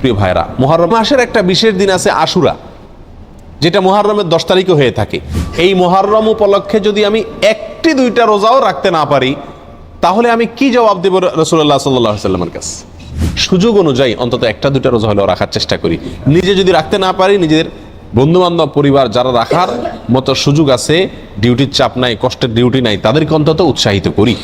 প্রিয় ভাইরা, মুহররম মাসের একটা বিশেষ দিন আছে আশুরা, যেটা মুহররমের 10 তারিখে হয়ে থাকে। এই মুহররম উপলক্ষে যদি আমি একটি দুইটা রোজাও রাখতে না পারি, তাহলে আমি কি জবাব দেব রাসূলুল্লাহ সাল্লাল্লাহু আলাইহি ওয়াসাল্লামের কাছে? সুযোগ অনুযায়ী অন্তত একটা দুইটা রোজা হলেও রাখার চেষ্টা করি। নিজে যদি রাখতে না পারি, নিজের বন্ধু বান্ধব পরিবার যারা রাখার মতো সুযোগ আছে, ডিউটির চাপ নাই, কষ্টের ডিউটি নাই, তাদেরকে অন্তত উৎসাহিত করি।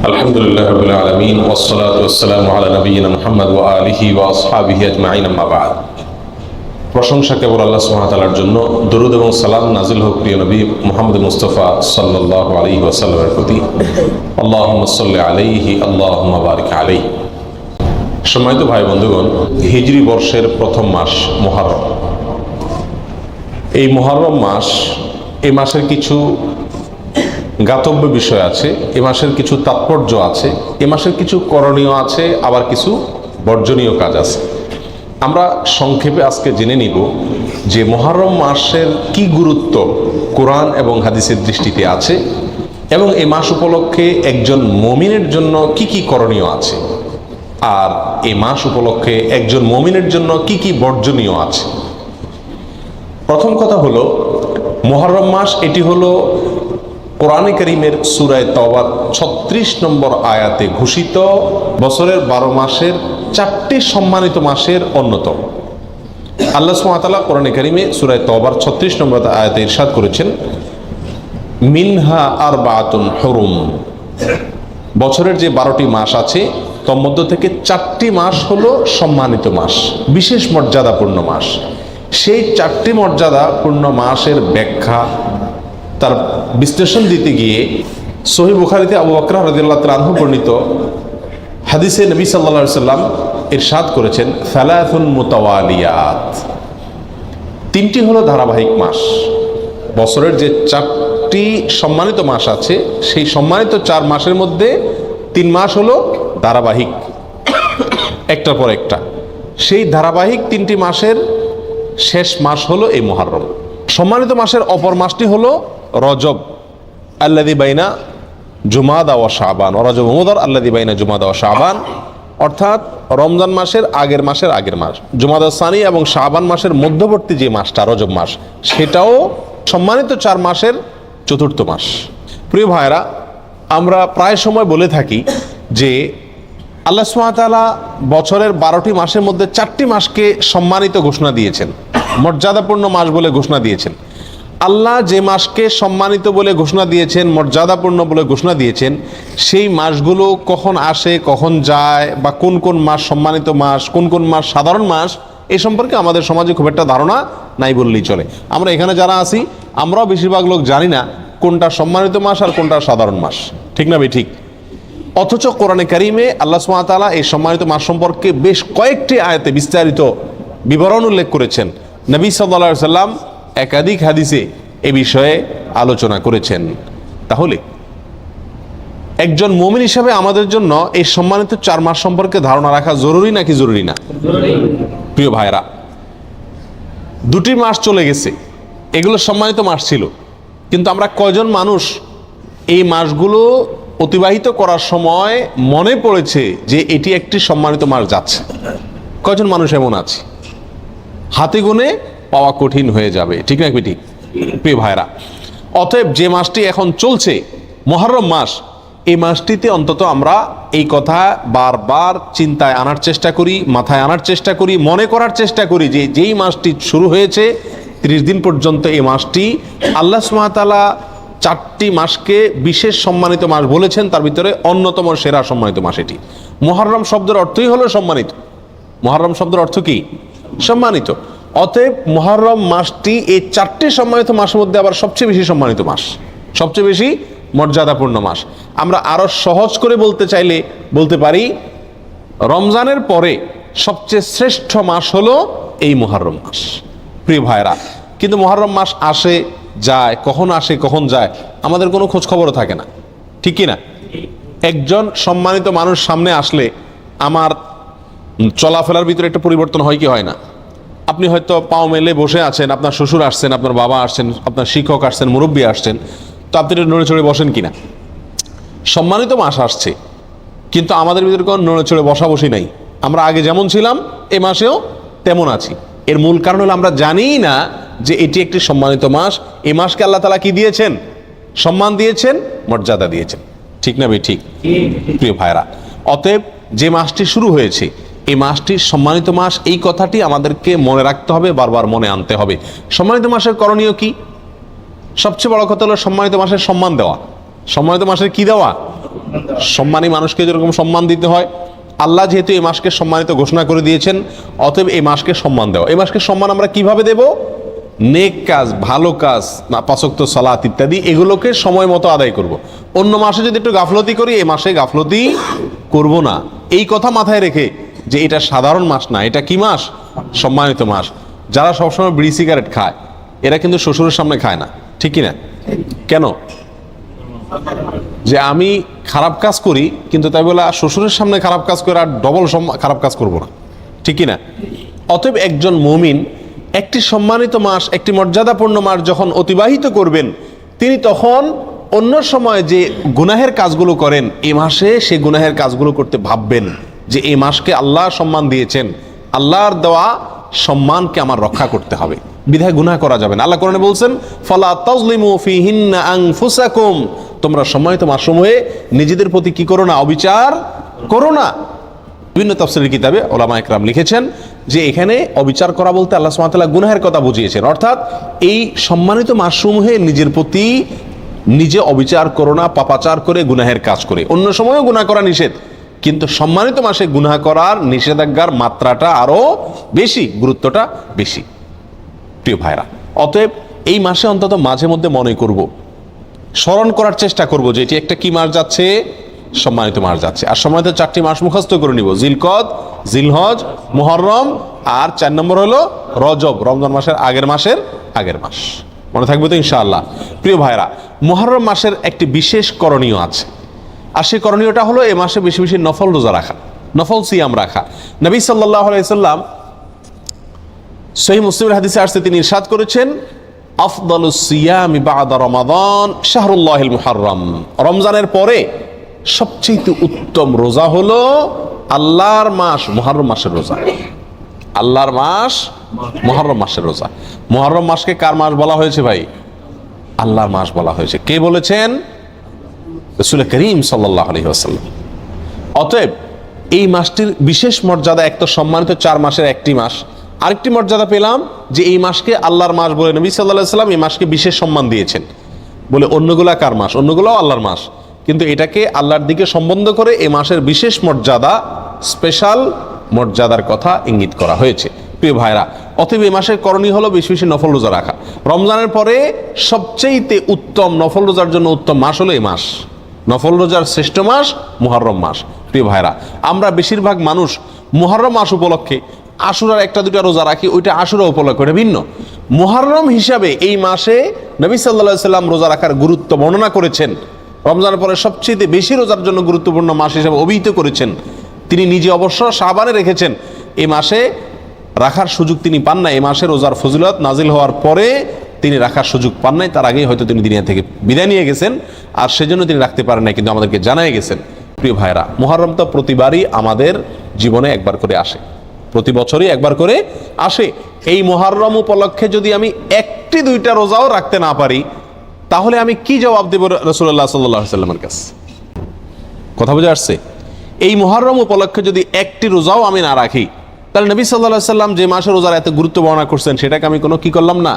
আলহামদুলিল্লাহ রাব্বিল আলামিন ওয়াসসালাতু ওয়াসসালামু আলা নাবিয়িনা মুহাম্মদ ওয়া আলিহি ওয়া আসহাবিহি আজমাইন, আম্মা বা'দ। প্রশংসা কেবল আল্লাহ সুবহানাহু ওয়া তাআলার জন্য, দরুদ এবং সালাম নাজিল হোক প্রিয় নবী মুহাম্মদ মুস্তাফা সাল্লাল্লাহু আলাইহি ওয়াসাল্লামের প্রতি। আল্লাহুম্মা সাল্লি আলাইহি আল্লাহুম্মা বারিক আলাইহি। সম্মানিত ভাই বন্ধুগণ, হিজরি বর্ষের প্রথম মাস মুহররম। এই মুহররম মাস, এই মাসের কিছু জ্ঞাতব্য বিষয় আছে, এ মাসের কিছু তাৎপর্য আছে, এ মাসের কিছু করণীয় আছে, আবার কিছু বর্জনীয় কাজ আছে। আমরা সংক্ষেপে আজকে জেনে নিব যে মুহররম মাসের কি গুরুত্ব কোরআন এবং হাদিসের দৃষ্টিতে আছে, এবং এই মাস উপলক্ষে একজন মুমিনের জন্য কি কি করণীয় আছে, আর এই মাস উপলক্ষে একজন মুমিনের জন্য কি কি বর্জনীয় আছে। প্রথম কথা হলো, মুহররম মাস এটি হলো কোরআনে কারীমের সূরা তাওবার 36 নম্বর আয়াতে ঘোষিত বছরের 12 মাসের 4টি সম্মানিত মাসের অন্যতম। আল্লাহ সুবহানাহু ওয়া তাআলা কোরআনে কারীমে সূরা তাওবার 36 নম্বর আয়াতে ইরশাদ করেছেন, মিনহা আরবাআতুন হুরুম। বছরের যে 12টি মাস আছে, তার মধ্য থেকে 4টি মাস হলো সম্মানিত মাস, বিশেষ মর্যাদাপূর্ণ মাস। সেই 4টি মর্যাদাপূর্ণ মাসের ব্যাখ্যা, তার বিশ্লেষণ দিতে গিয়ে সহিহ বুখারীতে আবু বকর রাদিয়াল্লাহু তাআলা আনহু বর্ণিত হাদিসে নবী সাল্লাল্লাহু আলাইহি সাল্লাম ইরশাদ করেছেন, সালাসুন মুতাওয়ালিয়াত। 3টি হলো ধারাবাহিক মাস। বছরের যে 4টি সম্মানিত মাস আছে, সেই সম্মানিত 4 মাসের মধ্যে 3 মাস হলো ধারাবাহিক, একটার পর একটা। সেই ধারাবাহিক 3টি মাসের শেষ মাস হলো এই মুহররম। সম্মানিত মাসের অপর মাসটি হলো রজব, আল্লাযী বাইনা জুমাদা ওয়া শাবান, রজব মুদার আল্লাযী বাইনা জুমাদা ওয়া শাবান, অর্থাৎ রমজান মাসের আগের মাস, জুমাদা সানি এবং শাবান মাসের মধ্যবর্তী যে মাসটা রজব মাস, সেটাও সম্মানিত 4 মাসের চতুর্থ মাস। প্রিয় ভাইরা, আমরা প্রায় সময় বলে থাকি যে আল্লাহ সুবহানাহু ওয়া তাআলা বছরের 12টি মাসের মধ্যে 4টি মাসকে সম্মানিত ঘোষণা দিয়েছেন, মর্যাদাপূর্ণ মাস বলে ঘোষণা দিয়েছেন। আল্লাহ যে মাসকে সম্মানিত বলে ঘোষণা দিয়েছেন, মর্যাদাপূর্ণ বলে ঘোষণা দিয়েছেন, সেই মাসগুলো কখন আসে, কখন যায়, বা কোন কোন মাস সম্মানিত মাস, কোন কোন মাস সাধারণ মাস, এই সম্পর্কে আমাদের সমাজে খুব একটা ধারণা নাই বললেই চলে। আমরা এখানে যারা আছি, আমরাও বেশিরভাগ লোক জানি না কোনটা সম্মানিত মাস আর কোনটা সাধারণ মাস, ঠিক না ভাই? ঠিক। অথচ কোরআনে কারীমে আল্লাহ সুবহানাহু ওয়া তাআলা এই সম্মানিত মাস সম্পর্কে বেশ কয়েকটি আয়াতে বিস্তারিত বিবরণ উল্লেখ করেছেন। নবী সাল্লাল্লাহু আলাইহি সাল্লাম একাধিক হাদিসে এ বিষয়ে আলোচনা করেছেন। তাহলে একজন মুমিন হিসাবে আমাদের জন্য এই সম্মানিত 4 মাস সম্পর্কে ধারণা রাখা জরুরি নাকি জরুরি না? প্রিয় ভাইরা, 2টি মাস চলে গেছে, এগুলো সম্মানিত মাস ছিল, কিন্তু আমরা কয়জন মানুষ এই মাসগুলো অতিবাহিত করার সময় মনে পড়েছে যে এটি একটি সম্মানিত মাস যাচ্ছে? কয়জন মানুষ এমন আছে? হাতে গুনে পাওয়া কঠিন হয়ে যাবে, ঠিক না? ঠিক। প্রিয় ভাইরা, অতএব যে মাসটি এখন চলছে মুহররম মাস, এই মাসটিতে অন্তত আমরা এই কথা বারবার চিন্তায় আনার চেষ্টা করি, মাথায় আনার চেষ্টা করি, মনে করার চেষ্টা করি যে যেই মাসটি শুরু হয়েছে 30 দিন পর্যন্ত এই মাসটি আল্লাহ সুবহানাহু ওয়া তাআলা 4টি মাসকে বিশেষ সম্মানিত মাস বলেছেন, তার ভিতরে অন্যতম সেরা সম্মানিত মাস এটি। মুহররম শব্দের অর্থই হলো সম্মানিত। মুহররম শব্দের অর্থ কি? সম্মানিত। অতএব মুহররম মাসটি এই 4টি সম্মানিত মাসের মধ্যে আবার সবচেয়ে বেশি সম্মানিত মাস, সবচেয়ে বেশি মর্যাদাপূর্ণ মাস। আমরা আরো সহজ করে বলতে চাইলে বলতে পারি, রমজানের পরে সবচেয়ে শ্রেষ্ঠ মাস হলো এই মুহররম মাস। প্রিয় ভাইরা, কিন্তু মুহররম মাস আসে যায়, কখন আসে কখন যায় আমাদের কোনো খোঁজ খবরও থাকে না, ঠিক কি না? একজন সম্মানিত মানুষ সামনে আসলে আমার চলাফেরার ভিতরে একটা পরিবর্তন হয় কি হয় না? আপনি হয়তো পাও মেলে বসে আছেন, আপনার শ্বশুর আসছেন, আপনার বাবা আসছেন, আপনার শিক্ষক আসছেন, মুরব্বী আসছেন, তো আপনি নড়ে চড়ে বসেন কিনা? সম্মানিত মাস আসছে, কিন্তু আমাদের ভিতরে কোনো নড়ে চড়ে বসা বসি নাই, আমরা আগে যেমন ছিলাম এ মাসেও তেমন আছি। এর মূল কারণ হলো আমরা জানি না যে এটি একটি সম্মানিত মাস। এই মাসকে আল্লাহ তাআলা কি দিয়েছেন? সম্মান দিয়েছেন, মর্যাদা দিয়েছেন। ঠিক না ঠিক? প্রিয় ভাইরা, অতএব যে মাসটি শুরু হয়েছে এই মাসটি সম্মানিত মাস, এই কথাটি আমাদেরকে মনে রাখতে হবে, বারবার মনে আনতে হবে। সম্মানিত মাসের করণীয় কি? সবচেয়ে বড় কথা হলো সম্মানিত মাসের সম্মান দেওয়া। সম্মানিত মাসের কি দেওয়া? সম্মানী মানুষকে যেরকম সম্মান দিতে হয়, আল্লাহ যেহেতু এই মাসকে সম্মানিত ঘোষণা করে দিয়েছেন, অতএব এই মাসকে সম্মান দেওয়া। এই মাসকে সম্মান আমরা কিভাবে দেব? নেক কাজ, ভালো কাজ, পাঁচ ওয়াক্ত সালাত ইত্যাদি, এগুলোকে সময় মতো আদায় করব। অন্য মাসে যদি একটু গাফলতি করি, এই মাসে গাফলতি করব না। এই কথা মাথায় রেখে যে এটা সাধারণ মাস না, এটা কি মাস? সম্মানিত মাস। যারা সবসময় বিড়ি সিগারেট খায় এরা কিন্তু শ্বশুরের সামনে খায় না, ঠিক কিনা? কেন? যে আমি খারাপ কাজ করি, কিন্তু তাই বলে শ্বশুরের সামনে খারাপ কাজ করে আর ডবল খারাপ কাজ করব না, ঠিক কিনা? অতএব একজন মুমিন একটি সম্মানিত মাস, একটি মর্যাদাপূর্ণ মাস যখন অতিবাহিত করবেন, তিনি তখন অন্য সময় যে গুনাহের কাজগুলো করেন, এই মাসে সে গুনাহের কাজগুলো করতে ভাববেন যে এই মাসকে আল্লাহ সম্মান দিয়েছেন, আল্লাহর দেওয়া সম্মানকে আমার রক্ষা করতে হবে, বিধায় গুনাহ করা যাবে না। আল্লাহ কোরআনে বলছেন, ফালা তাজলিমু ফিহিন্না আনফুসাকুম, তোমরা সম্মানিত মাসসমূহে নিজেদের প্রতি কি করো না? অবিচার করো না। বিভিন্ন তাফসীরের কিতাবে উলামা ইকরাম লিখেছেন যে এখানে অবিচার করা বলতে আল্লাহ সুবহানাহু ওয়া তাআলা গুনাহের কথা বুঝিয়েছেন। অর্থাৎ এই সম্মানিত মাসসমূহে নিজের প্রতি নিজে অবিচার করো না, পাপাচার করে গুনাহের কাজ করে। অন্য সময়ও গুনাহ করা নিষেধ, কিন্তু সম্মানিত মাসে গুনাহ করার নিষেধাজ্ঞার মাত্রাটা আরো বেশি, গুরুত্বটা বেশি। প্রিয় ভাইরা, অতএব এই মাসে অন্তত মাঝে মধ্যে মনে করব, স্মরণ করার চেষ্টা করব যে এটি একটা কি মাস যাচ্ছে? সম্মানিত মাস যাচ্ছে। আর সম্মানিত 4টি মাস মুখস্থ করে নিব: জিলকদ, জিলহজ, মুহররম, আর 4 নম্বর হলো রজব, রমজান মাসের আগের মাস। মনে থাকবে তো ইনশাআল্লাহ? প্রিয় ভাইরা, মুহররম মাসের একটি বিশেষ করণীয় আছে, আর সেই করণীয়টা হলো এই মাসে বেশি বেশি নফল রোজা রাখা, নফল সিয়াম রাখা। নবী সাল্লাল্লাহু আলাইহি সাল্লাম সহিহ মুসলিমের হাদিসে আসছে, তিনি ইরশাদ করেছেন, আফদালুস সিয়ামি বা'দা রমাদান শাহরুল্লাহিল মুহাররম, রমজানের পরে সবচেয়ে উত্তম রোজা হলো আল্লাহর মাস মুহররম মাসের রোজা। আল্লাহর মাস মুহররম মাসের রোজা। মুহররম মাসকে কার মাস বলা হয়েছে ভাই? আল্লাহর মাস বলা হয়েছে। কে বলেছেন? রাসূল করিম সাল্লাল্লাহু আলাইহি ওয়াসাল্লাম। অতএব এই মাসটির বিশেষ মর্যাদা, এক তো সম্মানিত 4 মাসের একটি মাস, আরেকটি মর্যাদা পেলাম যে এই মাসকে আল্লাহর মাস বলে নবী সাল্লাল্লাহু আলাইহি ওয়াসাল্লাম এই মাসকে বিশেষ সম্মান দিয়েছেন। বলে অন্যগুলা কার মাস? অন্যগুলাও আল্লাহর মাস, কিন্তু এটাকে আল্লাহর দিকে সম্বন্ধ করে এই মাসের বিশেষ মর্যাদা, স্পেশাল মর্যাদার কথা ইঙ্গিত করা হয়েছে। প্রিয় ভাইরা, অতএব এই মাসের করণীয় হলো বেশি বেশি নফল রোজা রাখা। রমজানের পরে সবচেয়ে উত্তম নফল রোজার জন্য উত্তম মাস হলো এই মাস। নফল রোজার শ্রেষ্ঠ মাস মুহররম মাস। প্রিয় ভাইরা, আমরা বেশিরভাগ মানুষ মুহররম মাস উপলক্ষে আশুরার 1-2 রোজা রাখি, ওইটা আশুরা উপলক্ষে, ওটা ভিন্ন। মুহররম হিসাবে এই মাসে নবী সাল্লাল্লাহু আলাইহি সাল্লাম রোজা রাখার গুরুত্ব বর্ণনা করেছেন। রমজানের পরে সবচেয়ে বেশি রোজার জন্য গুরুত্বপূর্ণ মাস হিসেবে অভিহিত করেছেন। তিনি নিজে অবশ্য শাবানে রেখেছেন, এই মাসে রাখার সুযোগ তিনি পান না। এই মাসে রোজার ফজিলত নাজিল হওয়ার পরে তিনি রাখার সুযোগ পান নাই, তার আগেই হয়তো তিনি দুনিয়া থেকে বিদায় নিয়ে গেছেন, আর সেজন্য তিনি রাখতে পারেন নাই, কিন্তু আমাদেরকে জানাই গেছেন। প্রিয় ভাইরা, মুহররম তো প্রতিবারই আমাদের জীবনে একবার করে আসে, প্রতি বছরই একবার করে আসে। এই মুহররম উপলক্ষে যদি আমি 1-2টা রোজাও রাখতে না পারি, তাহলে আমি কি জবাব দেব রাসূলুল্লাহ সাল্লাল্লাহু আলাইহি ওয়াসাল্লামের কাছে? কথা বুঝে আসছে? এই মুহররম উপলক্ষে যদি 1টি রোজাও আমি না রাখি, তাহলে নবী সাল্লাল্লাহু আলাইহি ওয়াসাল্লাম যে মাসে রোজার এত গুরুত্ব বর্ণনা করছেন, সেটাকে আমি কোনো কি করলাম না?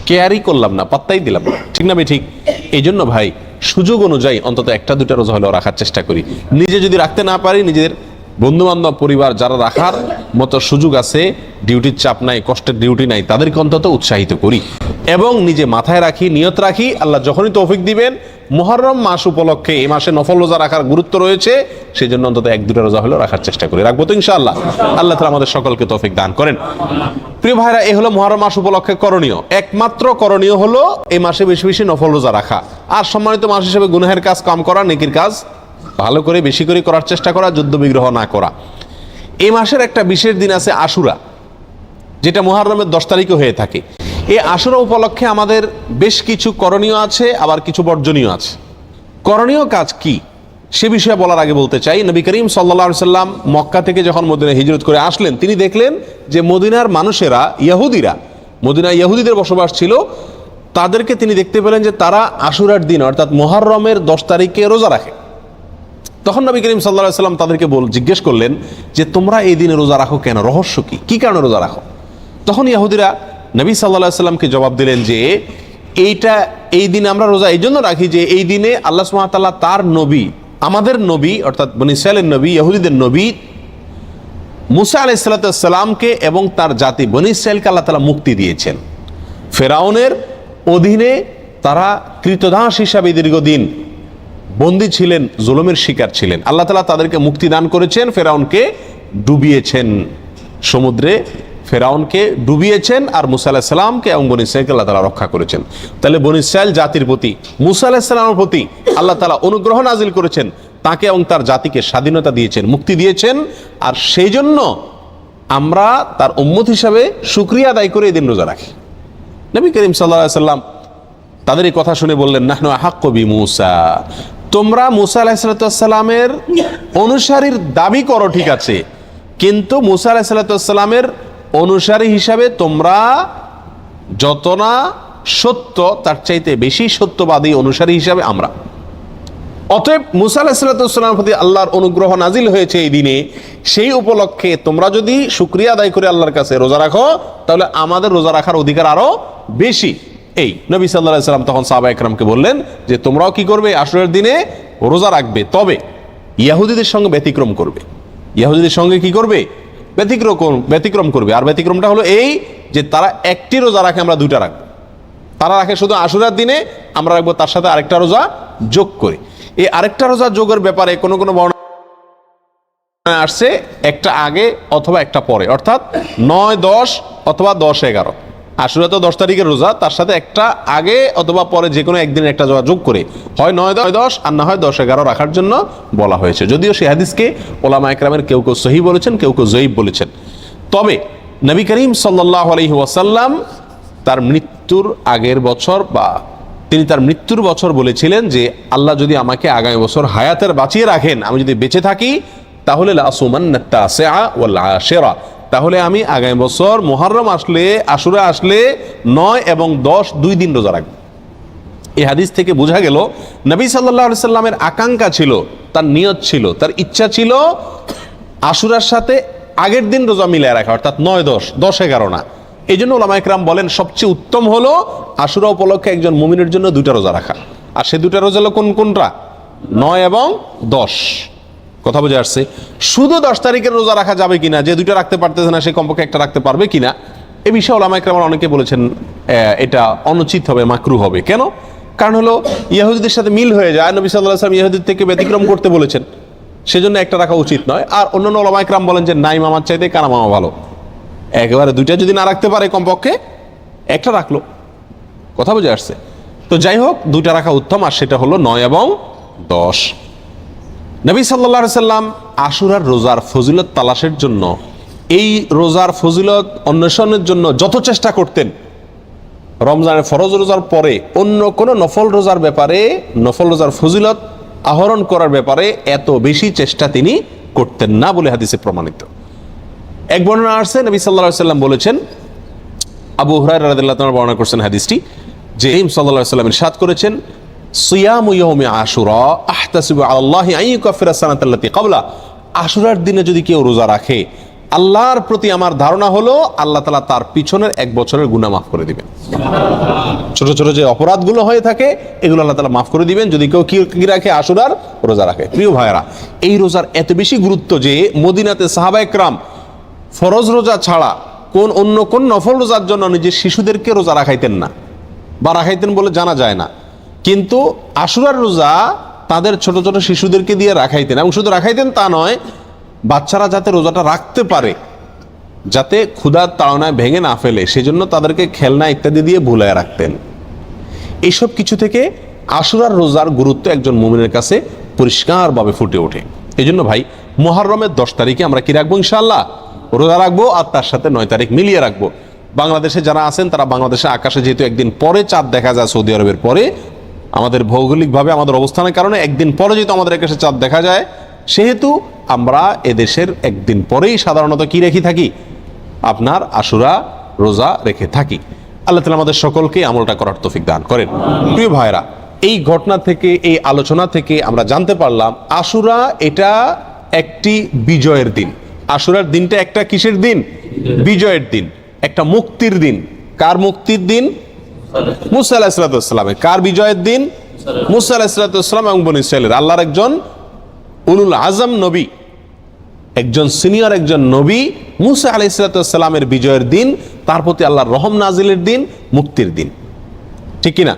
কেয়ারই করলাম না, পাত্তাই দিলাম না। ঠিক না ঠিক? এই জন্য ভাই, সুযোগ অনুযায়ী অন্তত 1-2টা রোজা হলেও রাখার চেষ্টা করি। নিজে যদি রাখতে না পারি, নিজেদের বন্ধু বান্ধব, পরিবার যারা রাখার মতো সুযোগ আছে, ডিউটির চাপ নাই, কষ্টের ডিউটি নাই, তাদেরকে অন্তত উৎসাহিত করি এবং নিজে মাথায় রাখি, নিয়ত রাখি, আল্লাহ যখনই তৌফিক দিবেন মুহররম মাস উপলক্ষে এই মাসে নফল রোজা রাখার গুরুত্ব রয়েছে, সেই জন্য অন্তত 1-2টা রোজা হলেও রাখার চেষ্টা করি। রাখবো তো ইনশাআল্লাহ? আল্লাহ তাআলা আমাদের সকলকে তৌফিক দান করেন। প্রিয় ভাইরা, এই হলো মুহররম মাস উপলক্ষে করণীয়। একমাত্র করণীয় হলো এই মাসে বেশি বেশি নফল রোজা রাখা, আর সম্মানিত মাস হিসেবে গুনাহের কাজ কম করা, নেকির কাজ ভালো করে বেশি করে করার চেষ্টা করা, যুদ্ধ বিগ্রহ না করা। এই মাসের একটা বিশেষ দিন আছে আশুরা, যেটা মুহররমের 10 তারিখে হয়ে থাকে। এই আশুরা উপলক্ষে আমাদের বেশ কিছু করণীয় আছে, আবার কিছু বর্জনীয় আছে। করণীয় কাজ কি? সে বিষয়ে বলার আগে বলতে চাই, নবী করিম সাল্লাল্লাহু আলাইহি সাল্লাম মক্কা থেকে যখন মদিনায় হিজরত করে আসলেন, তিনি দেখলেন যে মদিনার মানুষেরা, ইহুদিরা, মদিনায় ইহুদিদের বসবাস ছিল, তাদেরকে তিনি দেখতে পেলেন যে তারা আশুরার দিন অর্থাৎ মুহররমের 10 তারিখে রোজা রাখে। তখন নবী করিম সাল্লাল্লাহু আলাইহি সাল্লাম তাদেরকে জিজ্ঞেস করলেন যে তোমরা এই দিনে রোজা রাখো কেন, রহস্য কি কারণে রোজা রাখো? তখন ইহুদিরা নবী সাল্লাল্লাহু আলাইহি সাল্লামকে জবাব দিলেন যে এই দিনে আমরা রোজা এই জন্য রাখি যে এই দিনে আল্লাহ সুবহানাহু ওয়া তাআলা তার নবী, আমাদের নবী অর্থাৎ বনী ইসরাঈলের নবী, ইহুদিদের নবী মুসা আলাইহিস সালামকে এবং তার জাতি বনী ইসরাঈলকে আল্লাহ তাআলা মুক্তি দিয়েছেন। ফেরাউনের অধীনে তারা কৃতদাস হিসাবে দীর্ঘদিন বন্দী ছিলেন, জুলুমের শিকার ছিলেন। আল্লাহ তাআলা তাদেরকে মুক্তি দান করেছেন, ফেরাউনকে ডুবিয়েছেন, সমুদ্রে ফেরাউনকে ডুবিয়েছেন, আর মুসা আলাইহিস সালামকে এবং বনী ইসরাঈলকে আল্লাহ তাআলা রক্ষা করেছেন। তাহলে বনী ইসরাঈল জাতির প্রতি মুসা আলাইহিস সালামের প্রতি আল্লাহ তাআলা অনুগ্রহ নাজিল করেছেন, তাকে এবং তার জাতিকে স্বাধীনতা দিয়েছেন, মুক্তি দিয়েছেন। আর সেই জন্য আমরা তার উম্মত হিসাবে শুকরিয়া আদায় করে এই দিন রোজা রাখি। নবী করিম সাল্লাল্লাহু আলাইহি সাল্লাম তাদের এই কথা শুনে বললেন, নাহনু আহাক্কু বিমূসা, তোমরা মুসা আলাইহিস সালামের অনুসারীর দাবি করো ঠিক আছে, কিন্তু মুসা আলাইহিস সালামের অনুসারী হিসাবে তোমরা যত না সত্য, তার চাইতে বেশি সত্যবাদী অনুসারী হিসাবে আমরা। অতএব মুসা আলাইহিস সালামের প্রতি আল্লাহর অনুগ্রহ নাজিল হয়েছে এই দিনে, সেই উপলক্ষে তোমরা যদি শুকরিয়া আদায় করে আল্লাহর কাছে রোজা রাখো, তাহলে আমাদের রোজা রাখার অধিকার আরো বেশি। এই নবী সাল্লাল্লাহু আলাইহি সাল্লাম তখন সাহাবা একরামকে বললেন যে তোমরাও কি করবে, আশুরার দিনে রোজা রাখবে, তবে ইহুদিদের সঙ্গে ব্যতিক্রম করবে। ইহুদিদের সঙ্গে কি করবে? ব্যতিক্রম করবে। আর ব্যতিক্রমটা হলো এই যে তারা একটি রোজা রাখে, আমরা দুইটা রাখবো। তারা রাখে শুধু আশুরার দিনে, আমরা রাখবো তার সাথে আরেকটা রোজা যোগ করে। এই আরেকটা রোজা যোগের ব্যাপারে কোনো বর্ণনা আসছে একটা আগে অথবা একটা পরে, অর্থাৎ 9, 10 অথবা 10, 11। আশুরা তো 10 তারিখের রোজা, তার সাথে একটা আগে অথবা পরে যে কোনো একদিন একটা যোগ করে হয় 9, 10 আর না হয় 10, 11 রাখার জন্য বলা হয়েছে। যদিও সেই হাদিসকে ওলামা একরামের কেউ কেউ সহিহ বলেছেন, কেউ কেউ যঈফ বলেছেন। তবে নবী করিম সাল্লাল্লাহু আলাইহি ওয়াসাল্লাম তার মৃত্যুর আগের বছর বা তিনি তার মৃত্যুর বছর বলেছিলেন যে আল্লাহ যদি আমাকে আগামী বছর হায়াতের বাঁচিয়ে রাখেন, আমি যদি বেঁচে থাকি, তাহলে লাসুমান্নাত তাসিআ ওয়াল আশিরা, তাহলে আমি আগামী বছর মুহররম আসলে, আশুরা আসলে 9 এবং 10 2 দিন রোজা রাখব। এই হাদিস থেকে বোঝা গেল নবী সাল্লাল্লাহু আলাইহি সাল্লামের আকাঙ্ক্ষা ছিল, তার নিয়ত ছিল, তার ইচ্ছা ছিল আশুরার সাথে আগের দিন রোজা মিলিয়ে রাখা, অর্থাৎ 9, 10, 11 না। এই জন্য ওলামা একরাম বলেন সবচেয়ে উত্তম হলো আশুরা উপলক্ষে একজন মুমিনের জন্য 2টা রোজা রাখা। আর সে 2টা রোজা হলো কোনটা? 9 এবং 10। কথা বুঝে আসছে? শুধু 10 তারিখের রোজা রাখা যাবে কিনা, যে 2টা রাখতে পারতেছে না সে কমপক্ষে একটা রাখতে পারবে কিনা, এ বিষয়ে ওলামা একরাম অনেকে বলেছেন এটা অনুচিত হবে, মাকরুহ হবে। কেন? কারণ হলো ইহুদিদের সাথে মিল হয়ে যায়, নবী সাল্লাল্লাহু আলাইহি ওয়াসাল্লাম ইহুদিদের থেকে ব্যতিক্রম করতে বলেছেন, সেজন্য একটা রাখা উচিত নয়। আর অন্যান্য ওলামা একরাম বলেন যে নাই মামার চাইতে কানা মামা ভালো, একেবারে 2টা যদি না রাখতে পারে কমপক্ষে একটা রাখলো। কথা বুঝে আসছে? তো যাই হোক, 2টা রাখা উত্তম, আর সেটা হলো 9 এবং 10। নবী সাল্লাল্লাহু আলাইহি সাল্লাম আশুরার রোজার ফজিলত তালাশের জন্য, এই রোজার ফজিলত অন্বেষণের জন্য যত চেষ্টা করতেন, রমজানের ফরজ রোজার পরে অন্য কোনো নফল রোজার ব্যাপারে, নফল রোজার ফজিলত আহরণ করার ব্যাপারে এত বেশি চেষ্টা তিনি করতেন না বলে হাদিসে প্রমাণিত। এক বর্ণনা আসছে, নবী সাল্লাল্লাহু আলাইহি সাল্লাম বলেছেন, আবু হুরায়রা রাদিয়াল্লাহু তাআলা বর্ণনা করছেন হাদিসটি, যে নবী সাল্লাল্লাহু আলাইহি সাল্লাম ইরশাদ করেছেন, সিয়ামু ইয়াউমি আশুরা আহতাসিবু আলাল্লাহি আন ইউকাফিরা সানাতাল্লাতী ক্বাবলা, আশুরার দিনে যদি কেউ রোজা রাখে, আল্লাহর প্রতি আমার ধারণা হলো আল্লাহ তাআলা তার পিছনের 1 বছরের গুনাহ মাফ করে দিবেন। ছোট ছোট যে অপরাধগুলো হয়ে থাকে এগুলো আল্লাহ তাআলা মাফ করে দিবেন যদি কেউ কি রাখে, আশুরার রোজা রাখে। প্রিয় ভাইরা, এই রোজার এত বেশি গুরুত্ব যে মদিনাতে সাহাবা একরাম ফরজ রোজা ছাড়া অন্য কোন নফল রোজার জন্য নিজের শিশুদেরকে রোজা রাখাইতেন না, বা রাখাইতেন বলে জানা যায় না। কিন্তু আশুরার রোজা তাদের ছোট ছোট শিশুদেরকে দিয়ে রাখাইতেন, এবং শুধু রাখাইতেন তা নয়, বাচ্চারা যাতে রোজাটা রাখতে পারে, যাতে ক্ষুধার তাড়নায় ভেঙে না ফেলে, সেজন্য তাদেরকে খেলনা ইত্যাদি দিয়ে ভুলায় রাখতেন। এইসব কিছু থেকে আশুরার রোজার গুরুত্ব একজন মুমিনের কাছে পরিষ্কারভাবে ফুটে ওঠে। এই জন্য ভাই, মুহররমের 10 তারিখে আমরা কি রাখবো? ইনশাআল্লাহ রোজা রাখবো, আর তার সাথে 9 তারিখ মিলিয়ে রাখবো। বাংলাদেশে যারা আছেন তারা বাংলাদেশে আকাশে যেহেতু একদিন পরে চাঁদ দেখা যায় সৌদি আরবের পরে, আমাদের ভৌগোলিকভাবে আমাদের অবস্থানের কারণে একদিন পরে যেহেতু আমাদের আকাশে চাঁদ দেখা যায়, সেহেতু আমরা এদেশের একদিন পরেই সাধারণত কি রেখে থাকি, আপনার আশুরা রোজা রেখে থাকি। আল্লাহ তাআলা আমাদের সকলকে আমলটা করার তৌফিক দান করেন। প্রিয় ভাইরা, এই ঘটনা থেকে, এই আলোচনা থেকে আমরা জানতে পারলাম আশুরা এটা একটি বিজয়ের দিন। আশুরার দিনটা একটা কিসের দিন? বিজয়ের দিন, একটা মুক্তির দিন। কার মুক্তির দিন? মুসা আলাইহিস সালামের। কার বিজয়ের দিন? মুসা আলাইহিস সালাম এবং বনী ইসরাইলের। আল্লাহর একজন উলুল আজম নবী, একজন সিনিয়র একজন নবী মুসা আলাইহিস সালামের বিজয়ের দিন, তার প্রতি আল্লাহর রহম নাজিলের দিন, মুক্তির দিন, ঠিক কিনা?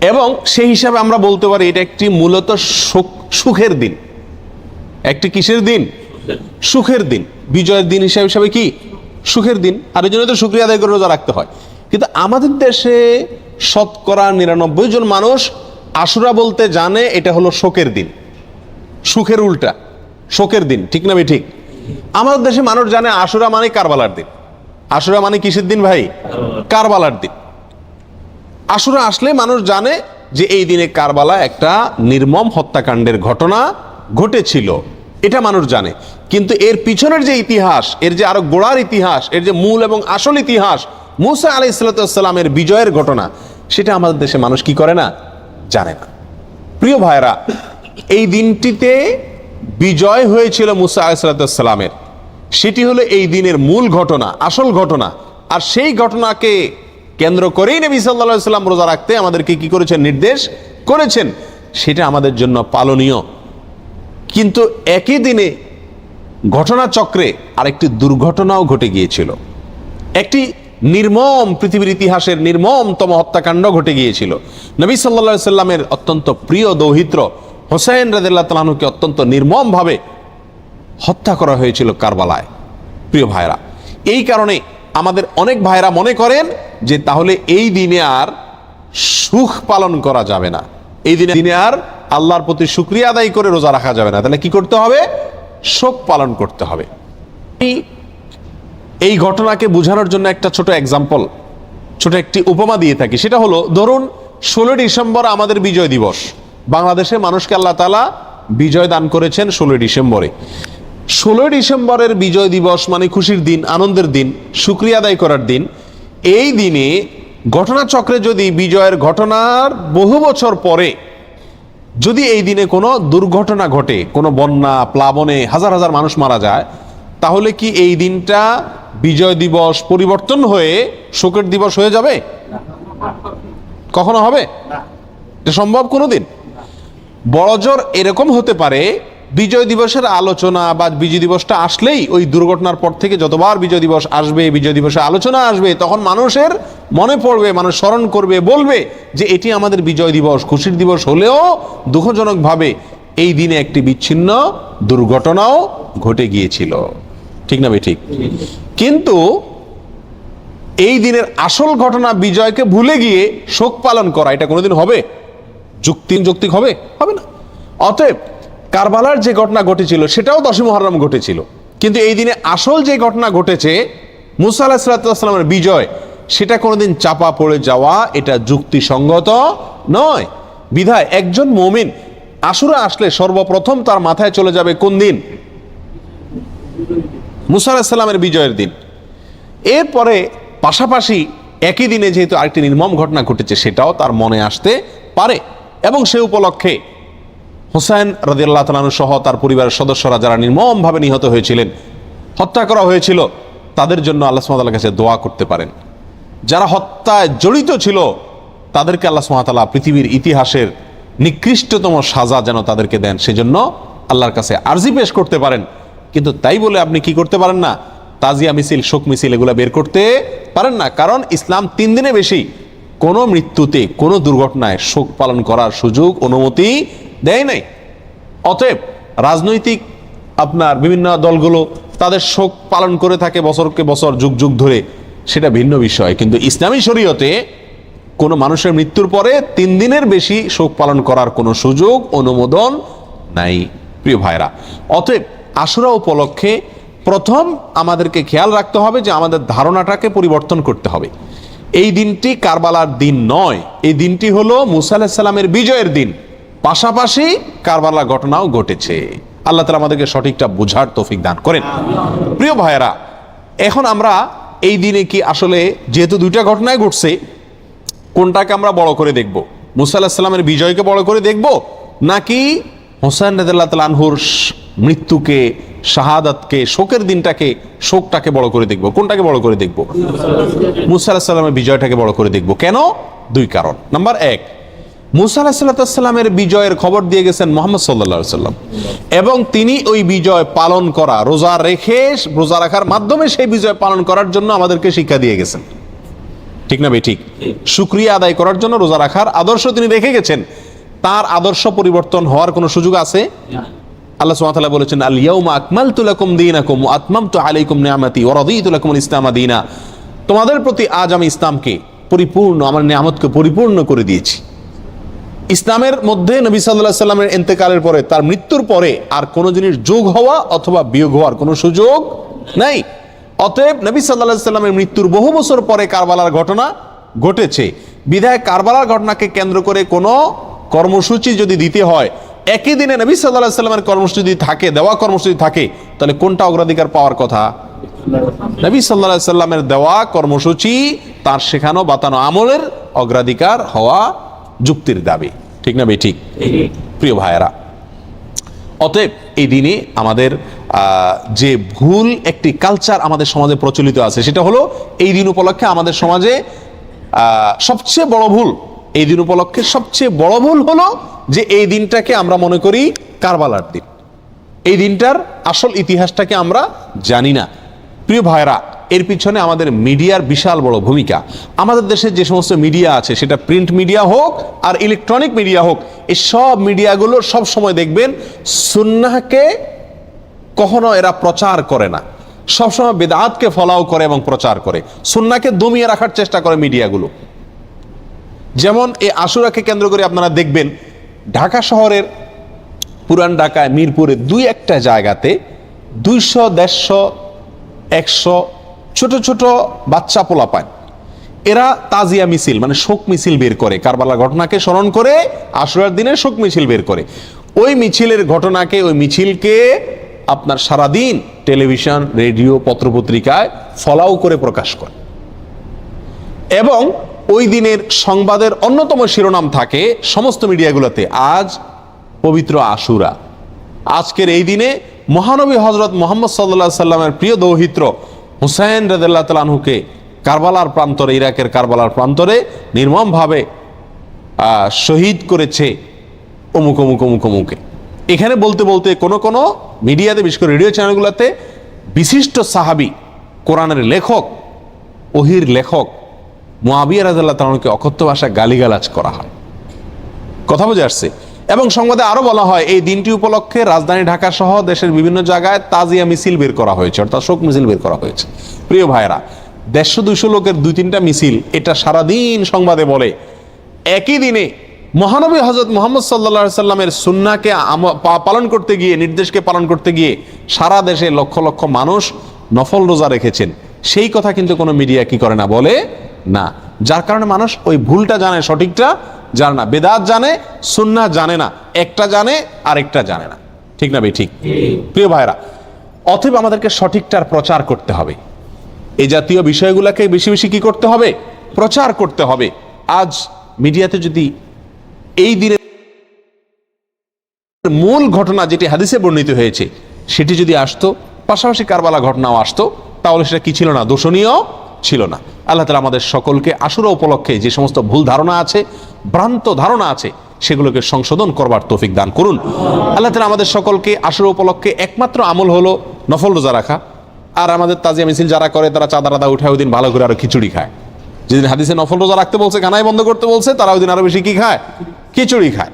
এবং সেই হিসাবে আমরা বলতে পারি এটা একটি মূলত সুখের দিন। একটি কিসের দিন? সুখের দিন। বিজয়ের দিন হিসাবে কি? সুখের দিন। আর এই জন্য তো শুকরিয়া আদায় করে রোজা রাখতে হয়। কিন্তু আমাদের দেশে শতকরা ৯৯ জন মানুষ আশুরা বলতে জানে এটা হলো শোকের দিন, সুখের উল্টা শোকের দিন, ঠিক না? ঠিক। আমাদের দেশে মানুষ জানে আশুরা মানে কারবালার দিন। আশুরা মানে কিসের দিন ভাই? কারবালার দিন। আশুরা আসলে মানুষ জানে যে এই দিনে কারবালা একটা নির্মম হত্যাকাণ্ডের ঘটনা ঘটেছিল, এটা মানুষ জানে। কিন্তু এর পিছনের যে ইতিহাস, এর যে আরো গোড়ার ইতিহাস, এর যে মূল এবং আসল ইতিহাস, মুসা আলাইহিস সালামের বিজয়ের ঘটনা, সেটা আমাদের দেশে মানুষ কি করে না? জানে না। প্রিয় ভাইরা, এই দিনটিতে বিজয় হয়েছিল মুসা আলাইহিস সালামের, সেটি হলো এই দিনের মূল ঘটনা, আসল ঘটনা। আর সেই ঘটনাকে কেন্দ্র করেই নবী সাল্লাল্লাহু আলাইহি ওয়াসাল্লাম রোজা রাখতে আমাদেরকে কি করেছেন? নির্দেশ করেছেন। সেটা আমাদের জন্য পালনীয়। কিন্তু একই দিনে ঘটনাচক্রে আরেকটি দুর্ঘটনাও ঘটে গিয়েছিল। একটি নির্মম, পৃথিবীর ইতিহাসের নির্মমতম হত্যাকাণ্ড ঘটে গিয়েছিল। নবী সাল্লাল্লাহু আলাইহি সাল্লামের অত্যন্ত প্রিয় দৌহিত্র হোসেন রাদিয়াল্লাহু তাআলা আনহুকে অত্যন্ত নির্মমভাবে হত্যা করা হয়েছিল কারবালায়। প্রিয় ভাইরা, এই কারণে আমাদের অনেক ভাইরা মনে করেন যে তাহলে এই দিনে আর সুখ পালন করা যাবে না, এই দিনে আর আল্লাহর প্রতি শুকরিয়া আদায় করে রোজা রাখা যাবে না। তাহলে কি করতে হবে? শোক পালন করতে হবে। এই ঘটনাকে বোঝানোর জন্য একটা ছোট এক্সাম্পল, ছোট একটি উপমা দিয়ে থাকি। সেটা হলো, ধরুন 16 ডিসেম্বর আমাদের বিজয় দিবস। বাংলাদেশের মানুষকে আল্লাহ তাআলা বিজয় দান করেছেন 16 ডিসেম্বরে। 16 ডিসেম্বরের বিজয় দিবস মানে খুশির দিন, আনন্দের দিন, শুকরিয়া আদায় করার দিন। এই দিনে ঘটনাচক্রে যদি বিজয়ের ঘটনার বহু বছর পরে যদি এই দিনে কোনো দুর্ঘটনা ঘটে, কোনো বন্যা, প্লাবনে হাজার হাজার মানুষ মারা যায়, তাহলে কি এই দিনটা বিজয় দিবস পরিবর্তন হয়ে শোকের দিবস হয়ে যাবে? কখনো হবে? এটা সম্ভব কোনোদিন? বড়জোর এরকম হতে পারে, বিজয় দিবসের আলোচনা বা বিজয় দিবসটা আসলেই ওই দুর্ঘটনার পর থেকে যতবার বিজয় দিবস আসবে, বিজয় দিবসে আলোচনা আসবে, তখন মানুষের মনে পড়বে, মানুষ স্মরণ করবে, বলবে যে এটি আমাদের বিজয় দিবস, খুশির দিবস হলেও দুঃখজনকভাবে এই দিনে একটি বিচ্ছিন্ন দুর্ঘটনাও ঘটে গিয়েছিল, ঠিক না? ঠিক। কিন্তু এই দিনের আসল ঘটনা বিজয়কে ভুলে গিয়ে শোক পালন করা, এটা কোনোদিন হবে? যৌক্তিক হবে? হবে না। অতএব কারবালার যে ঘটনা ঘটেছিল সেটাও 10ই মুহররম ঘটেছিল, কিন্তু এই দিনে আসল যে ঘটনা ঘটেছে মুসা আলাইহিস সালামের বিজয়, সেটা কোনোদিন চাপা পড়ে যাওয়া এটা যুক্তিসঙ্গত নয়। বিধায় একজন মুমিন আশুরা আসলে সর্বপ্রথম তার মাথায় চলে যাবে কোন দিন? মুসা আলাইহিস সালামের বিজয়ের দিন। এরপরে পাশাপাশি একই দিনে যেহেতু আরেকটি নির্মম ঘটনা ঘটেছে সেটাও তার মনে আসতে পারে, এবং সে উপলক্ষে হোসেন রাদিয়াল্লাহু তাআলা আনহু সহ তার পরিবারের সদস্যরা যারা নির্মমভাবে নিহত হয়েছিলেন, হত্যা করা হয়েছিল, তাদের জন্য আল্লাহ সুবহানাহু ওয়া তাআলার কাছে দোয়া করতে পারেন। যারা হত্যায় জড়িত ছিল তাদেরকে আল্লাহ সুবহানাহু ওয়া তাআলা পৃথিবীর ইতিহাসের নিকৃষ্টতম সাজা যেন তাদেরকে দেন, সেজন্য আল্লাহর কাছে আরজি পেশ করতে পারেন। কিন্তু তাই বলে আপনি কি করতে পারেন না? তাজিয়া মিছিল, শোক মিছিল এগুলো বের করতে পারেন না। কারণ ইসলাম 3 দিনে বেশি কোনো মৃত্যুতে, কোনো দুর্ঘটনায় শোক পালন করার সুযোগ, অনুমতি দেয় নাই। অতএব রাজনৈতিক আপনার বিভিন্ন দলগুলো তাদের শোক পালন করে থাকে বছরকে বছর, যুগ যুগ ধরে, সেটা ভিন্ন বিষয়। কিন্তু ইসলামী শরীয়তে কোনো মানুষের মৃত্যুর পরে 3 দিনের বেশি শোক পালন করার কোনো সুযোগ, অনুমোদন নাই। প্রিয় ভাইরা, অতএব আশুরা উপলক্ষে প্রথম আমাদেরকে খেয়াল রাখতে হবে যে আমাদের ধারণাটাকে পরিবর্তন করতে হবে। এই দিনটি কারবালার দিন নয়, এই দিনটি হলো মুসা আলাইহিস সালামের বিজয়ের দিন, পাশাপাশি কারবালার ঘটনাও ঘটেছে। আল্লাহ তাআলা আমাদেরকে সঠিকটা বুঝার তৌফিক দান করেন। প্রিয় ভাইয়েরা, এখন আমরা এই দিনে কি আসলে যেহেতু দুইটা ঘটনায় ঘটছে, কোনটাকে আমরা বড় করে দেখব? মুসা আলাইহিস সালামের বিজয়কে বড় করে দেখব, নাকি হোসেন রাদিয়াল্লাহু তাআলা আনহুর মৃত্যুকে, শাহাদাতকে, শোকের দিনটাকে, শোকটাকে বড় করে দেখব? কোনটাকে বড় করে দেখব? মুসা আলাইহিস সালামের বিজয়টাকে বড় করে দেখব। কেন? দুই কারণ। নাম্বার এক, মুসা আলাইহিস সালামের বিজয়ের খবর দিয়ে গেছেন মুহাম্মদ সাল্লাল্লাহু আলাইহি ওয়াসাল্লাম, এবং তিনি ওই বিজয় পালন করা, রোজা রাখার মাধ্যমে সেই বিজয় পালন করার জন্য আমাদেরকে শিক্ষা দিয়ে গেছেন। ঠিক না ভাই? ঠিক। শুকরিয়া আদায় করার জন্য রোজা রাখার আদর্শ তিনি রেখে গেছেন। তার আদর্শ পরিবর্তন হওয়ার কোনো সুযোগ আছে? আল্লাহ সুবহানাহু ওয়া তাআলা বলেছেন, আল ইয়াউমা আকমালতু লাকুম দীনাকুম ওয়া আতমামতু আলাইকুম নিআমাতি ওয়া রাদিতু লাকুমুল ইসলামা দীনা। তোমাদের প্রতি আজ আমি ইসলামকে পরিপূর্ণ, আমার নিয়ামতকে পরিপূর্ণ করে দিয়েছি। ইসলামের মধ্যে নবী সাল্লাল্লাহু আলাইহি সাল্লামের ইন্তেকালের পরে, তার মৃত্যুর পরে আর কোনো জিনিস যোগ হওয়া অথবা বিয়োগ হওয়ার কোনো সুযোগ নাই। অতএব নবী সাল্লাল্লাহু আলাইহি সাল্লামের মৃত্যুর বহু বছর পরে কারবালার ঘটনা ঘটেছে, বিধায় কারবালার ঘটনাকে কেন্দ্র করে কোনো কর্মসূচি যদি দিতে হয়, একই দিনে নবী সাল্লাল্লাহু আলাইহি সাল্লামের কর্মসূচি থাকে, দেওয়া কর্মসূচি থাকে, তাহলে কোনটা অগ্রাধিকার পাওয়ার কথা? নবী সাল্লাল্লাহু আলাইহি সাল্লামের দেওয়া কর্মসূচি, তার শেখানো বাতানো আমলের অগ্রাধিকার হওয়া যুক্তির দাবি। ঠিক না ভাই? ঠিক। প্রিয় ভাইয়েরা, অতএব এই দিনে আমাদের যে ভুল একটি কালচার আমাদের সমাজে প্রচলিত আছে, সেটা হলো এই দিন উপলক্ষে আমাদের সমাজে সবচেয়ে বড় ভুল, এই দিন উপলক্ষে সবচেয়ে বড় ভুল হলো যে এই দিনটাকে আমরা মনে করি কারবালার দিন। এই দিনটার আসল ইতিহাসটাকে আমরা জানি না। প্রিয় ভাইরা, এর পিছনে আমাদের মিডিয়ার বিশাল বড় ভূমিকা। আমাদের দেশে যে সমস্ত মিডিয়া আছে, সেটা প্রিন্ট মিডিয়া হোক আর ইলেকট্রনিক মিডিয়া হোক, এই সব মিডিয়াগুলো সব সময় দেখবেন সুন্নাহকে কখনো এরা প্রচার করে না, সবসময় বিদআতকে ফলাও করে এবং প্রচার করে, সুন্নাহকে দমিয়ে রাখার চেষ্টা করে মিডিয়াগুলো। যেমন এই আশুরাকে কেন্দ্র করে আপনারা দেখবেন ঢাকা শহরের পুরান ঢাকায় মিরপুরে দুই একটা জায়গাতে 200, 150, 100 ছোট ছোট বাচ্চা পোলাপান, এরা তাজিয়া মিছিল মানে শোক মিছিল বের করে, কারবালার ঘটনাকে স্মরণ করে আশুরার দিনে শোক মিছিল বের করে। ওই মিছিলের ঘটনাকে, ওই মিছিলকে আপনার সারাদিন টেলিভিশন, রেডিও, পত্রপত্রিকায় ফলাও করে প্রকাশ করে, এবং ওই দিনের সংবাদের অন্যতম শিরোনাম থাকে সমস্ত মিডিয়াগুলোতে, আজ পবিত্র আশুরা। আজকের এই দিনে মহানবী হযরত মুহাম্মদ সাল্লাল্লাহু আলাইহি সাল্লামের প্রিয় দৌহিত্র হুসাইন রাদিয়াল্লাহু তাআলা আনহুকে কারবালার প্রান্তরে, ইরাকের কারবালার প্রান্তরে নির্মমভাবে শহীদ করেছে অমুক অমুক অমুক অমুকে। এখানে বলতে বলতে কোনো কোনো মিডিয়াতে, বিশেষ করে রেডিও চ্যানেলগুলোতে বিশিষ্ট সাহাবী, কোরআনের লেখক, ওহির লেখক মুআবিয়া রাদিয়াল্লাহু তাআলা আনহুকে অকথ্য ভাষায় গালিগালাজ করা হয়। কথা বুঝে আসছে? এবং সংবাদে আরো বলা হয় এই দিনটি উপলক্ষে রাজধানী ঢাকা সহ দেশের বিভিন্ন জায়গায় তাজিয়া মিছিল বের করা হয়েছে, অর্থাৎ শোক মিছিল বের করা হয়েছে। প্রিয় ভাইরা, 150-200 লোকের 2-3টা মিছিল, এটা সারাদিন সংবাদে বলে। একই দিনে মহানবী হযরত মুহাম্মদ সাল্লাল্লাহু আলাইহি সাল্লামের সুন্নাহকে পালন করতে গিয়ে, নির্দেশকে পালন করতে গিয়ে সারা দেশে লক্ষ লক্ষ মানুষ নফল রোজা রেখেছেন, সেই কথা কিন্তু কোনো মিডিয়া কি করে না, বলে না। যার কারণে মানুষ ওই ভুলটা জানে, সঠিকটা জানে না, বেদাত জানে, সুন্নাহ জানে না, একটা জানে আরেকটা জানে না। ঠিক না ভাই? ঠিক। প্রিয় ভাইরা, অতএব আমাদেরকে সঠিকটার প্রচার করতে হবে। এই জাতীয় বিষয়গুলোকে বেশি বেশি কি করতে হবে? প্রচার করতে হবে। আজ মিডিয়াতে যদি এই দিনের মূল ঘটনা যেটি হাদিসে বর্ণিত হয়েছে সেটি যদি আসতো, পাশাপাশি কারবালা ঘটনাও আসতো, তাহলে সেটা কি ছিল না? দোষণীয় ছিল না। আল্লাহ তাআলা আমাদের সকলকে আশুরা উপলক্ষে যে সমস্ত ভুল ধারণা আছে, ভ্রান্ত ধারণা আছে, সেগুলোকে সংশোধন করবার তৌফিক দান করুন। আল্লাহ তাআলা আমাদের সকলকে আশুরা উপলক্ষে একমাত্র আমল হলো নফল রোজা রাখা। আর আমাদের তাজিয়া মিছিল যারা করে, তারা চাঁদা টাদা উঠায় ওই দিন ভালো করে আরো খিচুড়ি খায়। যেদিন হাদিসে নফল রোজা রাখতে বলছে, কানাই বন্ধ করতে বলছে, তারা ওই দিন আরো বেশি কি খায়? খিচুড়ি খায়।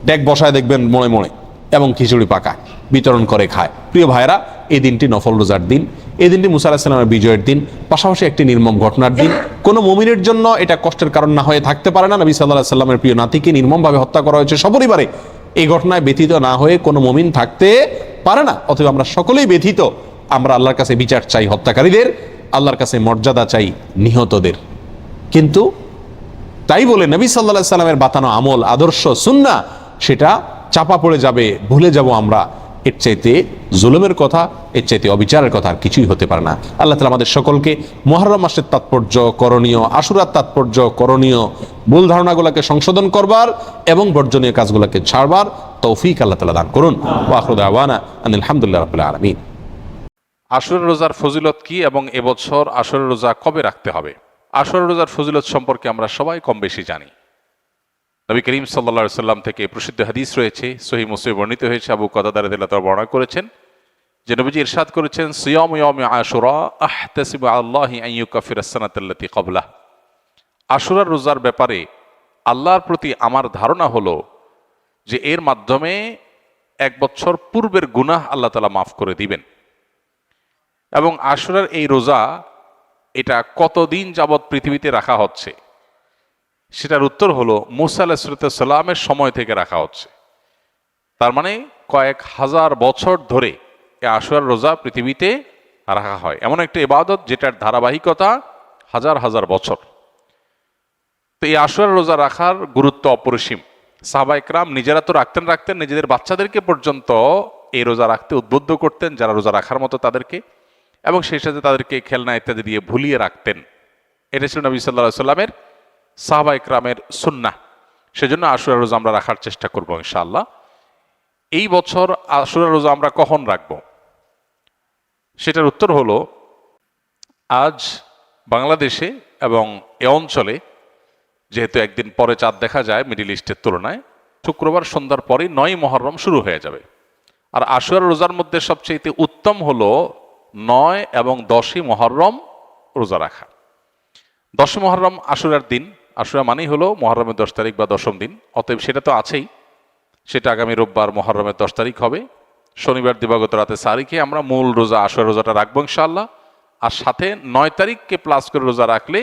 ডেক বসায় দেখবেন মনে মনে, এবং খিচুড়ি পাকায়, বিতরণ করে খায়। প্রিয় ভাইরা, এই দিনটি নফল রোজার দিন, এই দিনটি মুসা আলাইহিস সালামের বিজয়ের দিন, পাশাপাশি একটি নির্মম ঘটনার দিন। কোনো মুমিনের জন্য এটা কষ্টের কারণ না হয়ে থাকতে পারে না। নবী সাল্লাল্লাহু আলাইহি সাল্লামের প্রিয় নাতিকে নির্মমভাবে হত্যা করা হয়েছে সপরিবারে, এই ঘটনায় ব্যথিত না হয়ে কোনো মুমিন থাকতে পারে না। অথবা আমরা সকলেই ব্যথিত, আমরা আল্লাহর কাছে বিচার চাই হত্যাকারীদের, আল্লাহর কাছে মর্যাদা চাই নিহতদের। কিন্তু তাই বলে নবী সাল্লাল্লাহু আলাইহি সাল্লামের বাতানো আমল, আদর্শ, সুন্নাহ সেটা চাপা পড়ে যাবে, ভুলে যাব আমরা। এর চাইতে জুলুমের কথা, এর চাইতে অবিচারের কথা আর কিছুই হতে পারে না। আল্লাহ তাআলা আমাদের সকলকে মুহররম মাসের তাৎপর্য করণীয়, আশুরার তাৎপর্য করণীয়, ভুল ধারণাগুলোকে সংশোধন করবার এবং বর্জনীয় কাজগুলোকে ছাড়বার তৌফিক আল্লাহ তাআলা দান করুন। ওয়া আখিরু দাওয়ানা আনিল হামদুলিল্লাহি রাব্বিল আলামিন। আশুরা রোজার ফজিলত কি এবং এবছর আশুরা রোজা কবে রাখতে হবে? আশুরা রোজার ফজিলত সম্পর্কে আমরা সবাই কম বেশি জানি। নবী করিম সাল্লাল্লাহু আলাইহি সাল্লাম থেকে প্রসিদ্ধ হাদিস রয়েছে, সহিহ মুসলিমে বর্ণিত হয়েছে, আবু কতাদা রাদিয়াল্লাহু তাআলা বর্ণনা করেছেন যে নবীজি ইরশাদ করেছেন, সিয়ামু ইয়াউমি আশুরা আহতাসিবু আল্লাহি আন ইউকাফিরাস সানাতাল্লাতী ক্বাবলাহ। আশুরার রোজার ব্যাপারে আল্লাহর প্রতি আমার ধারণা হলো যে এর মাধ্যমে এক বছর পূর্বের গুনাহ আল্লাহ তাআলা মাফ করে দিবেন। এবং আশুরার এই রোজা এটা কতদিন যাবৎ পৃথিবীতে রাখা হচ্ছে সেটার উত্তর হলো মুসা আলাইহিস সালামের সময় থেকে রাখা হচ্ছে। তার মানে কয়েক হাজার বছর ধরে এই আশুরার রোজা পৃথিবীতে রাখা হয়। এমন একটা ইবাদত যেটার ধারাবাহিকতা হাজার হাজার বছর। তো এই আশুরার রোজা রাখার গুরুত্ব অপরিসীম। সাহাবায়ে কেরাম নিজেরা তো রাখতেন, নিজেদের বাচ্চাদেরকে পর্যন্ত এই রোজা রাখতে উদ্বুদ্ধ করতেন যারা রোজা রাখার মতো তাদেরকে, এবং সেই সাথে তাদেরকে খেলনা ইত্যাদি দিয়ে ভুলিয়ে রাখতেন। এটা ছিল নবী সাল্লাল্লাহু আলাইহি সাল্লামের, সাহাবায়ে কেরামের সুন্নাহ। সেজন্য আশুরা রোজা আমরা রাখার চেষ্টা করব ইনশাআল্লাহ। এই বছর আশুরা রোজা আমরা কখন রাখব সেটার উত্তর হলো, আজ বাংলাদেশে এবং এ অঞ্চলে যেহেতু একদিন পরে চাঁদ দেখা যায় মিডল ইস্টের তুলনায়, শুক্রবার সন্ধ্যার পরে 9ই মুহররম শুরু হয়ে যাবে। আর আশুরা রোজার মধ্যে সবচেয়ে উত্তম হলো 9 এবং 10ই মুহররম রোজা রাখা। 10ই মুহররম আশুরার দিন, আশুরা মানেই হলো মুহররমের 10 তারিখ বা 10ম দিন, অতএব সেটা তো আছেই। সেটা আগামী রোববার মুহররমের 10 তারিখ হবে। শনিবার দিবাগত রাতে সাহরি খেয়ে আমরা মূল রোজা আশুরা রোজাটা রাখবো ইনশাআল্লাহ। আর সাথে 9 তারিখকে প্লাস করে রোজা রাখলে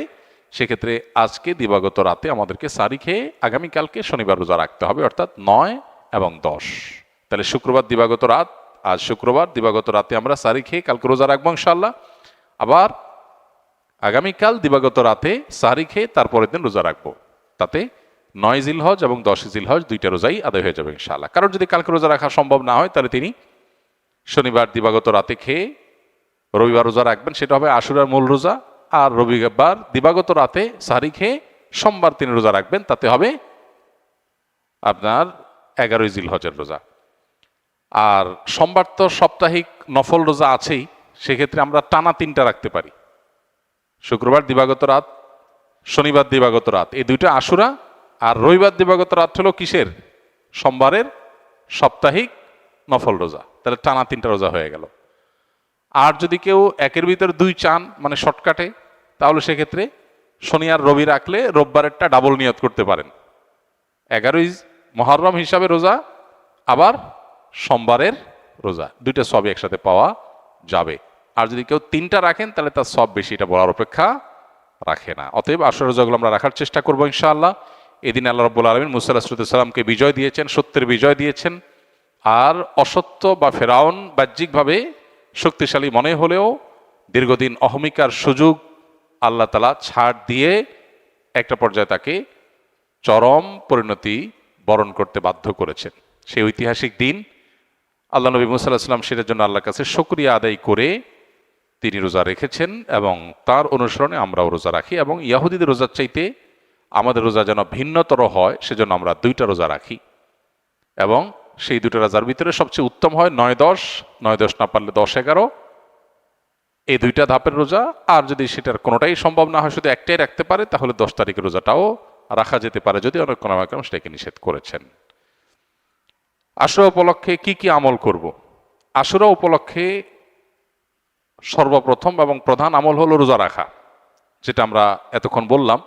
সেক্ষেত্রে আজকে দিবাগত রাতে আমাদেরকে সাহরি খেয়ে আগামীকালকে শনিবার রোজা রাখতে হবে, অর্থাৎ 9 এবং 10। তাহলে শুক্রবার দিবাগত রাত, আজ শুক্রবার দিবাগত রাতে আমরা সাহরি খেয়ে কালকে রোজা রাখবো ইনশাআল্লাহ। আবার আগামীকাল দিবাগত রাতে সাহরি খেয়ে তারপরের দিন রোজা রাখবো। তাতে 9 জিলহজ এবং 10 জিলহজ দুইটা রোজাই আদায় হয়ে যাবে ইনশাআল্লাহ। কারণ যদি কালকে রোজা রাখা সম্ভব না হয় তাহলে তিনি শনিবার দিবাগত রাতে খেয়ে রবিবার রোজা রাখবেন, সেটা হবে আশুরার মূল রোজা। আর রবিবার দিবাগত রাতে সাহরি খেয়ে সোমবার তিনি রোজা রাখবেন, তাতে হবে আপনার 11 জিলহজের রোজা। আর সোমবার তো সাপ্তাহিক নফল রোজা আছেই, সেক্ষেত্রে আমরা টানা 3টা রাখতে পারি, শুক্রবার দিবাগত রাত, শনিবার দিবাগত রাত, এই দুইটা আশুরা। আর রবিবার দিবাগত রাত হলো কিসের? সোমবারের সাপ্তাহিক নফল রোজা। তাহলে টানা 3টা রোজা হয়ে গেল। আর যদি কেউ একের ভিতর 2 চান, মানে শর্টকাটে, তাহলে সেক্ষেত্রে শনি আর রবি রাখলে রোববারেরটা ডাবল নিয়ত করতে পারেন, 11ই মুহররম হিসাবে রোজা, আবার সোমবারের রোজা, দুইটা সবই একসাথে পাওয়া যাবে। আর যদি কেউ 3টা রাখেন তাহলে তার সব বেশি, এটা বলার অপেক্ষা রাখে না। অতএব আশুরা রোজাগুলো আমরা রাখার চেষ্টা করবো ইনশাআল্লাহ। এদিন আল্লাহ রাব্বুল আলামিন মুসা আলাইহিস সালামকে বিজয় দিয়েছেন, সত্যের বিজয় দিয়েছেন। আর অসত্য বা ফেরাউন বাহ্যিকভাবে শক্তিশালী মনে হলেও দীর্ঘদিন অহমিকার সুযোগ আল্লাহ তাআলা ছাড় দিয়ে একটা পর্যায়ে তাকে চরম পরিণতি বরণ করতে বাধ্য করেছেন। সেই ঐতিহাসিক দিন আল্লাহ নবী মুসা আলাইহিস সালাম সেটার জন্য আল্লাহর কাছে শুকরিয়া আদায় করে তিনি রোজা রেখেছেন, এবং তার অনুসরণে আমরাও রোজা রাখি। এবং ইহুদিদের রোজার চাইতে আমাদের রোজা যেন ভিন্নতর হয় সেজন্য আমরা 2টা রোজা রাখি। এবং সেই 2টা রোজার ভিতরে সবচেয়ে উত্তম হয় 9-10, 9-10 না পারলে 10-11, এই 2টা ধাপের রোজা। আর যদি সেটার কোনোটাই সম্ভব না হয়, শুধু একটাই রাখতে পারে, তাহলে 10 তারিখের রোজাটাও রাখা যেতে পারে, যদি অনেক ওলামায়ে কেরাম সেটাকে নিষেধ করেছেন। আশুরা উপলক্ষে কি কি আমল করব? আশুরা উপলক্ষে সর্বপ্রথম এবং প্রধান আমল হলো রোজা রাখা, যেটা আমরা এতক্ষণ বললাম।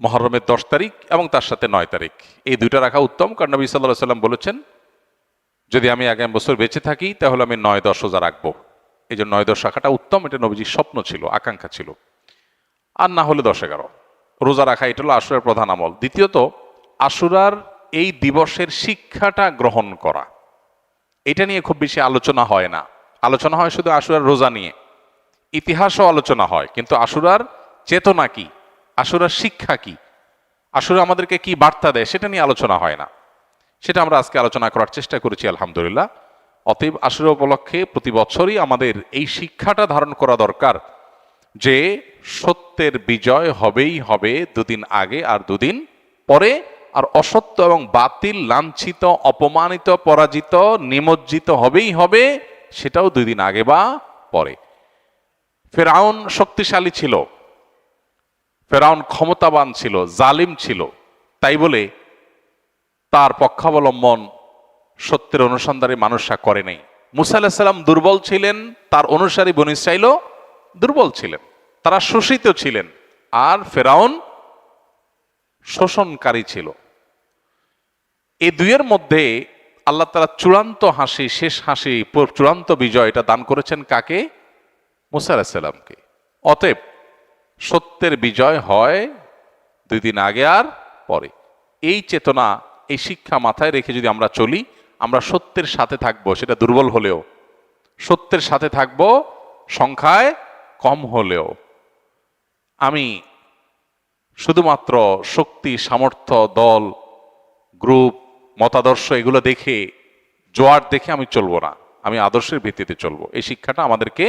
মুহররমের 10 তারিখ এবং তার সাথে 9 তারিখ, এই 2টা রাখা উত্তম। কারণ নবী সাল্লাল্লাহু আলাইহি সাল্লাম বলেছেন, যদি আমি আগামী বছর বেঁচে থাকি তাহলে আমি 9-10 রোজা রাখবো। এই জন্য 9-10 রাখাটা উত্তম, এটা নবীজির স্বপ্ন ছিল, আকাঙ্ক্ষা ছিল। আর না হলে 10-11 রোজা রাখা, এটা হলো আশুরার প্রধান আমল। দ্বিতীয়ত, আশুরার এই দিবসের শিক্ষাটা গ্রহণ করা, এটা নিয়ে খুব বেশি আলোচনা হয় না। আলোচনা হয় শুধু আশুরার রোজা নিয়ে। ইতিহাসও আলোচনা হয়, কিন্তু আশুরার চেতনা কি, আশুরার শিক্ষা কি, আশুরা আমাদেরকে কি বার্তা দেয়, সেটা নিয়ে আলোচনা হয় না। সেটা আমরা আজকে আলোচনা করার চেষ্টা করেছি আলহামদুলিল্লাহ। অতএব আশুরা উপলক্ষে প্রতি বছরই আমাদের এই শিক্ষাটা ধারণ করা দরকার যে সত্যের বিজয় হবেই হবে, দুদিন আগে আর দুদিন পরে। আর অসত্য এবং বাতিল লাঞ্ছিত, অপমানিত, পরাজিত, নিমজ্জিত হবেই হবে, সেটাও 2 দিন আগে বা পরে। ফেরাউন শক্তিশালী ছিল, ফেরাউন ক্ষমতাবান ছিল, জালিম ছিল, তাই বলে তার পক্ষাবলম্বন সত্যের অনুসন্ধানে মানুষরা করে নাই। মুসা আলাইহিস সালাম দুর্বল ছিলেন, তার অনুসারী বনী ইসরাঈলও দুর্বল ছিলেন, তারা শোষিত ছিলেন, আর ফেরাউন শোষণকারী ছিল। এই দুইয়ের মধ্যে আল্লাহ তাআলা চূড়ান্ত হাসি, শেষ হাসি, চূড়ান্ত বিজয় এটা দান করেছেন কাকে? মুসা আলাইহিস সালামকে। অতএব সত্যের বিজয় হয় 2 দিন আগে আর পরে। এই চেতনা, এই শিক্ষা মাথায় রেখে যদি আমরা চলি, আমরা সত্যের সাথে থাকবো, সেটা দুর্বল হলেও সত্যের সাথে থাকবো, সংখ্যায় কম হলেও। আমি শুধুমাত্র শক্তি, সামর্থ্য, দল, গ্রুপ, মতাদর্শ এগুলো দেখে, জোয়ার দেখে আমি চলবো না, আমি আদর্শের ভিত্তিতে চলবো। এই শিক্ষাটা আমাদেরকে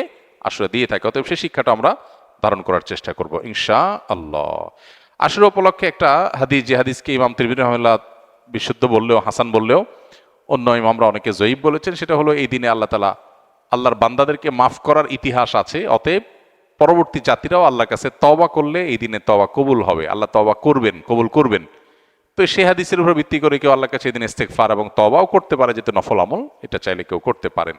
আসলে দিয়ে থাকে। অতএব সেই শিক্ষাটা আমরা ধারণ করার চেষ্টা করব ইনশাআল্লাহ। আশুরা উপলক্ষে একটা হাদিস, যে হাদিসকে ইমাম তিরমিজি রাহিমাহুল্লাহ বিশুদ্ধ বললেও, হাসান বললেও, অন্য ইমামরা অনেকে জয়ীব বলেছেন, সেটা হলো এই দিনে আল্লাহ তাআলা আল্লাহর বান্দাদেরকে মাফ করার ইতিহাস আছে। অতএব পরবর্তী জাতিরাও আল্লাহর কাছে তওবা করলে এই দিনে তওবা কবুল হবে, আল্লাহ তওবা করবেন, কবুল করবেন। তো সেই হাদিসের উপর ভিত্তি করে কেউ আল্লাহর কাছে এই দিন ইস্তেগফার এবং তওবাও করতে পারে, যেহেতু নফল আমল, এটা চাইলে কেউ করতে পারেন।